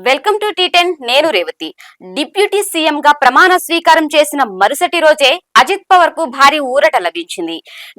Welcome to టీ10. నేను Revathi. Deputy CM గా ప్రమాణ స్వీకారం చేసిన మరుసటి రోజే అజిత్ పవార్ కు భారీ ఊరట లభించింది.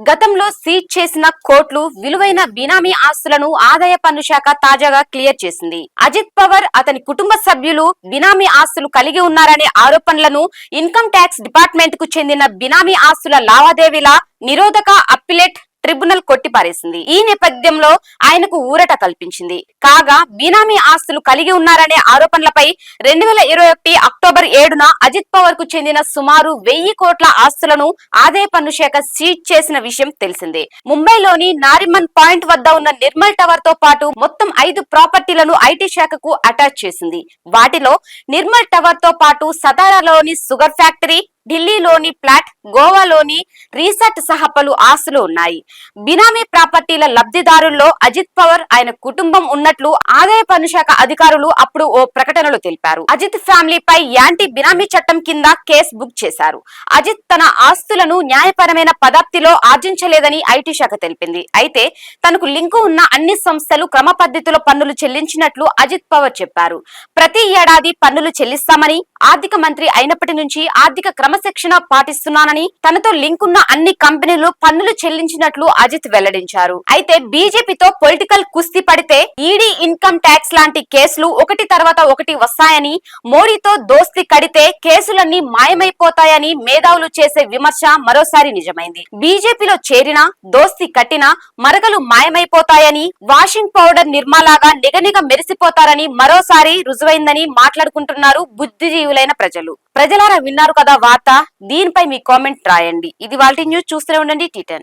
గతంలో సీజ్ చేసిన కోట్లు విలువైన బినామీ ఆస్తులను ఆదాయ పన్ను శాఖ తాజాగా క్లియర్ చేసింది. అజిత్ పవార్, అతని కుటుంబ సభ్యులు బినామీ ఆస్తులు కలిగి ఉన్నారనే ఆరోపణలను ఇన్కమ్ ట్యాక్స్ డిపార్ట్మెంట్ కు చెందిన బినామీ ఆస్తుల లావాదేవీల నిరోధక అప్పిలేట్ ట్రిబ్యునల్ కొట్టిపారేసింది. ఈ నేపథ్యంలో ఆయనకు ఊరట కల్పించింది. కాగా బినామీ ఆస్తులు కలిగి ఉన్నారనే ఆరోపణలపై 2021 అక్టోబర్ 7న అజిత్ పవార్ కు చెందిన సుమారు 1000 కోట్ల ఆస్తులను ఆదాయ పన్ను శాఖ సీజ్ చేసిన విషయం తెలిసిందే. ముంబైలోని నారిమన్ పాయింట్ వద్ద ఉన్న నిర్మల్ టవర్ తో పాటు మొత్తం 5 ప్రాపర్టీలను ఐటీ శాఖకు అటాచ్ చేసింది. వాటిలో నిర్మల్ టవర్ తో పాటు సతారాలోని షుగర్ ఫ్యాక్టరీ, ఢిల్లీలోని ప్లాట్, గోవాలోని రీసార్ట్ సహా పలు ఆస్తులు ఉన్నాయి. బినామీ ప్రాపర్టీల లబ్ధిదారుల్లో అజిత్ పవార్, ఆయన కుటుంబం ఉన్నట్లు ఆదాయ పన్ను శాఖ అధికారులు అప్పుడు ఓ ప్రకటనలో తెలిపారు. అజిత్ ఫ్యామిలీపై యాంటీ బినామీ చట్టం కింద కేసు బుక్ చేశారు. అజిత్ తన ఆస్తులను న్యాయపరమైన పద్ధతిలో ఆర్జించలేదని ఐటీ శాఖ తెలిపింది. అయితే తనకు లింకు ఉన్న అన్ని సంస్థలు క్రమ పద్ధతిలో పన్నులు చెల్లించినట్లు అజిత్ పవార్ చెప్పారు. ప్రతి ఏడాది పన్నులు చెల్లిస్తామని, ఆర్థిక మంత్రి అయినప్పటి నుంచి ఆర్థిక క్రమశిక్షణ పాటిస్తున్నానని, తనతో లింక్ ఉన్న అన్ని కంపెనీలు పన్నులు చెల్లించినట్లు అజిత్ వెల్లడించారు. అయితే బీజేపీతో పొలిటికల్ కుస్తీ పడితే ఈడీ, ఇన్కమ్ ట్యాక్స్ లాంటి కేసులు ఒకటి తర్వాత ఒకటి వస్తాయని, మోడీతో దోస్తీ కడితే కేసులన్నీ మాయమైపోతాయని మేధావులు చేసే విమర్శ మరోసారి నిజమైంది. బీజేపీలో చేరినా, దోస్తీ కట్టినా మరకలు మాయమైపోతాయని, వాషింగ్ పౌడర్ నిర్మాలాగా నిగనిగ మెరిసిపోతారని మరోసారి రుజువైందని మాట్లాడుకుంటున్నారు బుద్ధిజీవులైన ప్రజలు. ప్రజలారా, విన్నారు కదా వార్త. దీనిపై మీ కామెంట్ రాయండి. ఇది వాల్టి న్యూస్. చూస్తూనే ఉండండి టీ10.